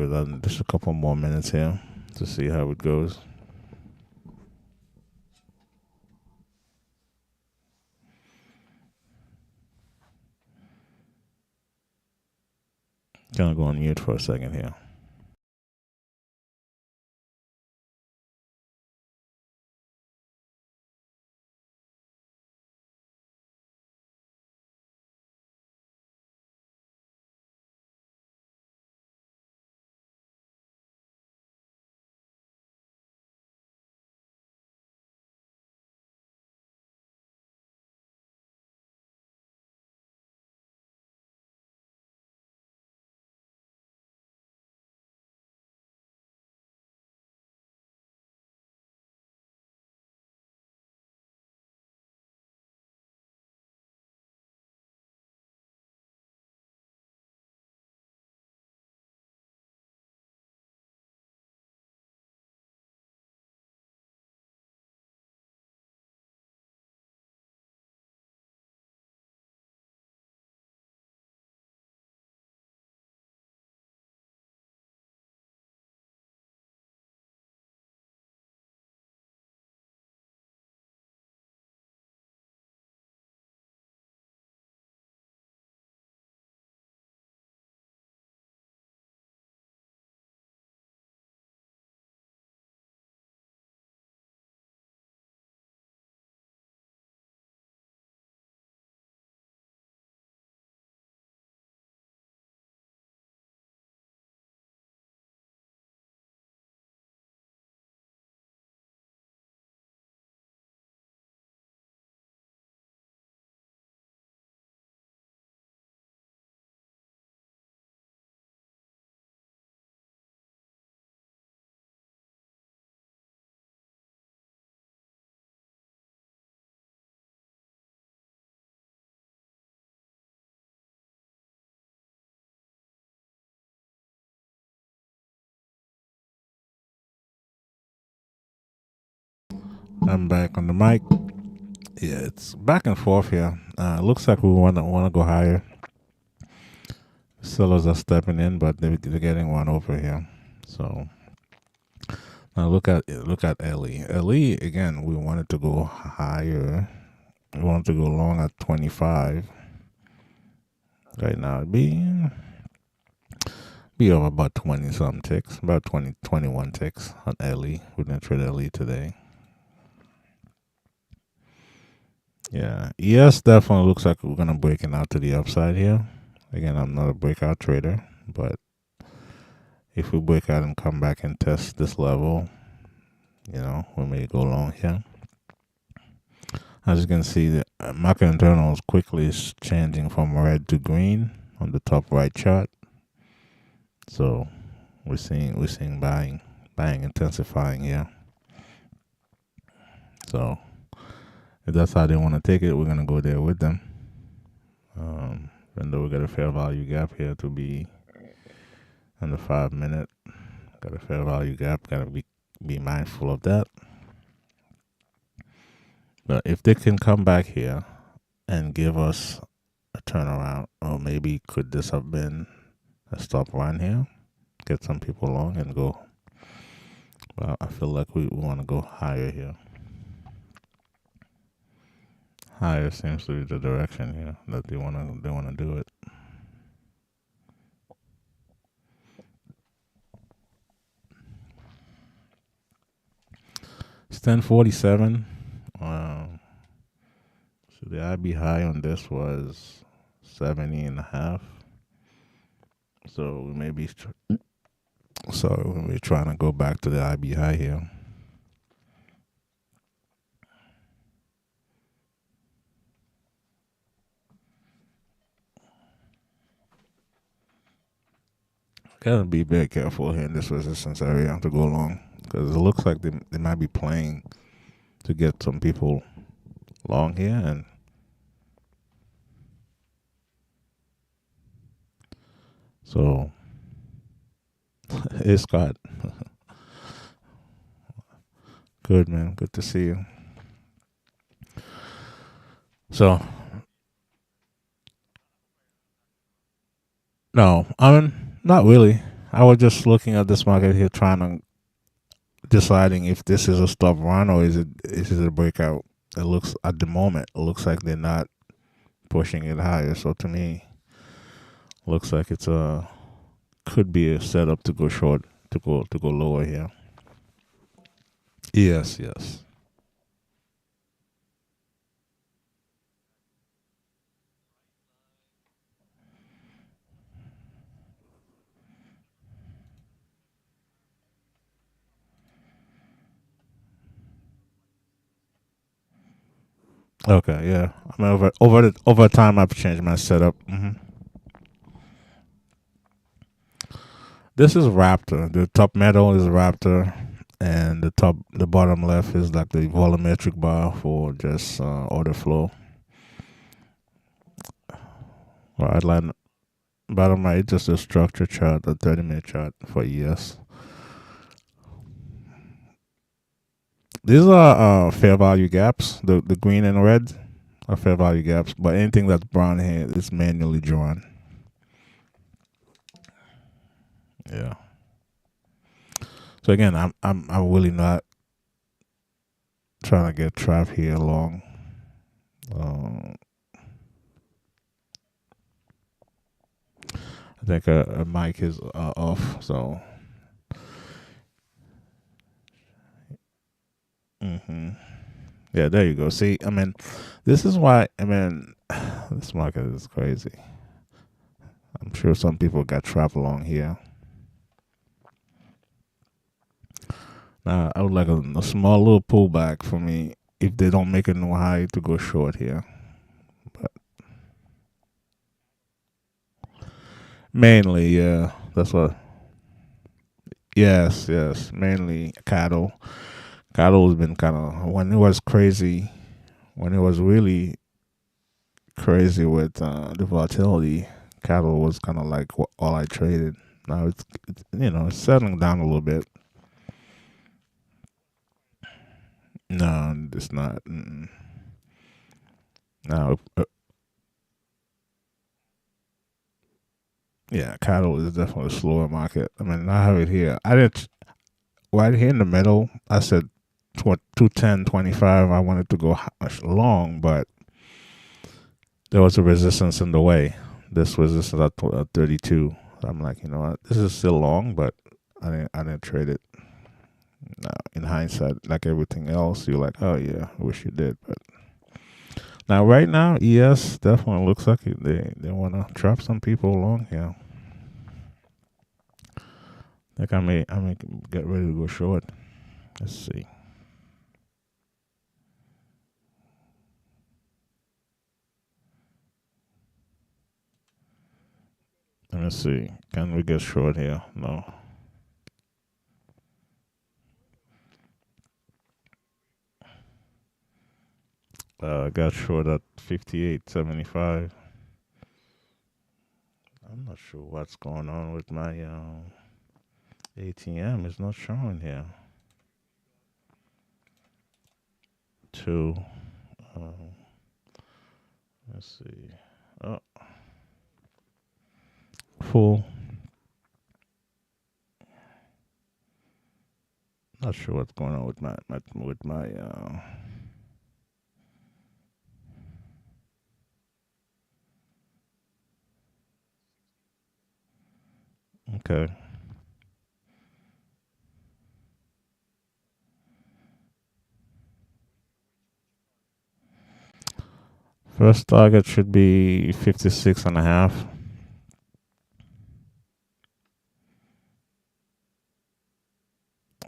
it just a couple more minutes here to see how it goes. Gonna go on mute for a second here. I'm back on the mic. Yeah, it's back and forth here. Looks like we wanna go higher. Sellers are stepping in, but they're getting one over here. So now look at LE. LE again. We wanted to go higher. We wanted to go long at 25. Right now, it'd be over about 20 some ticks, about 20, 21 ticks on LE. We're gonna trade LE today. Yeah, ES definitely looks like we're gonna breaking out to the upside here. Again, I'm not a breakout trader, but if we break out and come back and test this level, we may go long here. As you can see, the market internal is quickly changing from red to green on the top right chart. So we're seeing buying intensifying here. So if that's how they want to take it, we're gonna go there with them. Even though we got a fair value gap here to be in the 5 minute, got a fair value gap. Gotta be mindful of that. But if they can come back here and give us a turnaround, or maybe could this have been a stop run here? Get some people long and go. Well, I feel like we want to go higher here. Higher seems to be the direction here that they want to do it. 1047. Um, so the IB high on this was 70 and a half. So we may be we're trying to go back to the IB high here. Gotta be very careful here in this resistance area to go long because it looks like they might be playing to get some people long here, and so hey Scott, good man, good to see you. So no, I mean not really. I was just looking at this market here, trying to deciding if this is a stop run or is it a breakout. It looks at the moment it looks like they're not pushing it higher. So to me, looks like it's a could be a setup to go short to go lower here. Yes, yes. Okay, yeah. I mean, over time, I've changed my setup. This is Raptor. The top metal is Raptor, and the bottom left is like the volumetric bar for just order flow. Right line, bottom right, just a structure chart, a 30-minute chart for ES. These are fair value gaps. The green and red are fair value gaps, but anything that's brown here is manually drawn. Yeah. So again, I'm really not trying to get trapped here long. Uh, I think a mic is off. So, hmm yeah, there you go. See, I mean, this is why. I mean, this market is crazy. I'm sure some people got trapped along here. Now, I would like a small little pullback for me if they don't make a new high to go short here. But mainly, yeah, that's what. Yes, yes, mainly cattle. Cattle has been kind of when it was crazy, when it was really crazy with the volatility. Cattle was kind of like all I traded. Now it's it's settling down a little bit. No, it's not. No, yeah, cattle is definitely a slower market. I mean, I have it here. I didn't right here in the middle. I said 210.25. I wanted to go long, but there was a resistance in the way. This resistance at 32. I'm like, you know what? This is still long, but I didn't trade it. Now, in hindsight, like everything else, you're like, oh yeah, I wish you did. But now, right now, ES definitely looks like they want to drop some people along here. Like I may get ready to go short. Let's see. Let's see. Can we get short here? No. Got short at 58.75. I'm not sure what's going on with my ATM. It's not showing here. Two. Um, let's see. Oh, full. Not sure what's going on with my. Okay. First target should be 56.5.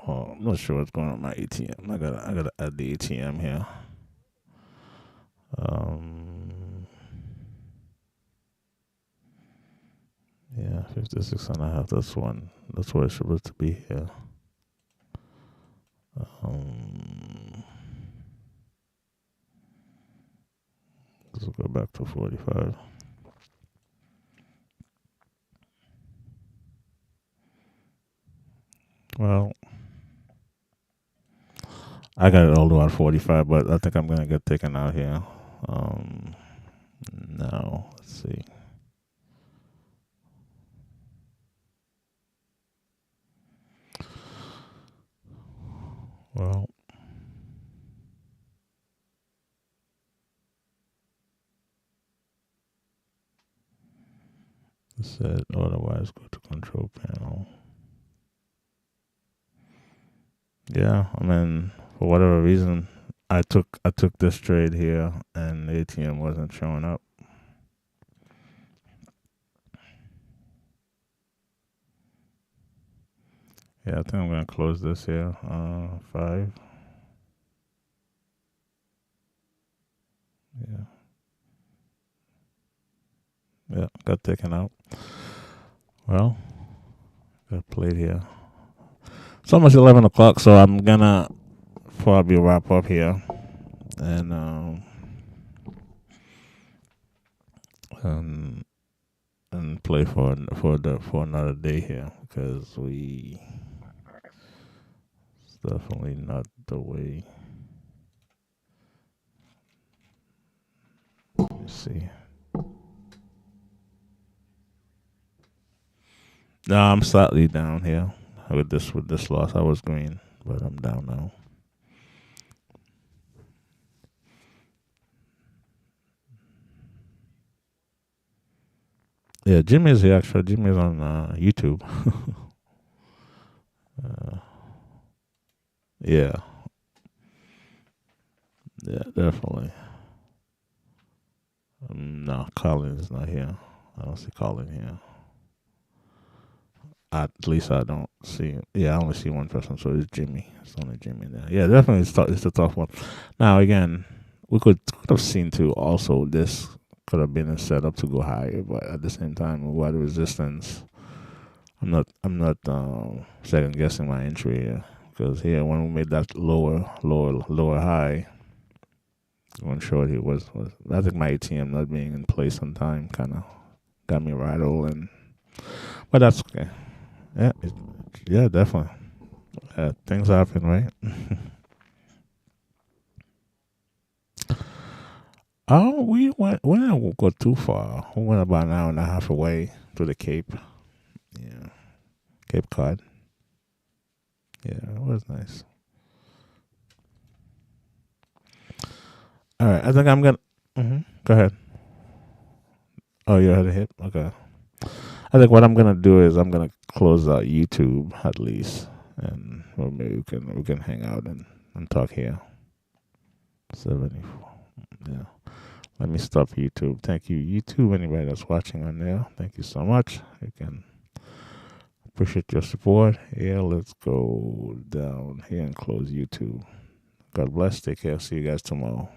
Oh, I'm not sure what's going on with my ATM. I gotta add the ATM here. Um, yeah, 56.5. That's one. That's where it's supposed to be here. Um, let's go back to 45. Well, I got it all the way at 45, but I think I'm gonna get taken out here. Um, no, let's see. Well, it said otherwise go to control panel. Yeah, I mean, for whatever reason, I took this trade here, and the ATM wasn't showing up. Yeah, I think I'm gonna close this here. 5. Yeah, yeah, got taken out. Well, got played here. It's almost 11 o'clock, so I'm gonna probably wrap up here and and and play for another day here because it's definitely not the way. Let me see. No, I'm slightly down here with this loss. I was green, but I'm down now. Yeah, Jimmy's here actually. Jimmy's on YouTube. uh, yeah, yeah, definitely. No, Colin is not here. I don't see Colin here. At least I don't see. Yeah, I only see one person, so it's Jimmy. It's only Jimmy there. Yeah, definitely, it's a tough one. Now again, we could have seen too. Also, this could have been a setup to go higher, but at the same time, with the resistance, I'm not second guessing my entry here because here when we made that lower high, going short here was I think my ATM not being in place on time kind of got me rattled, and but that's okay. Yeah, yeah, definitely. Things happen, right? Oh, we didn't go too far. We went about an hour and a half away to the Cape. Yeah, Cape Cod. Yeah, it was nice. All right, I think I'm gonna. Go ahead. Oh, you had a hit. Okay. I think what I'm gonna do is I'm gonna close out YouTube at least, and well, maybe we can hang out and talk here. 74. Yeah. Let me stop YouTube. Thank you, YouTube. Anybody that's watching on there, thank you so much. You can appreciate your support. Yeah, let's go down here and close YouTube. God bless. Take care. See you guys tomorrow.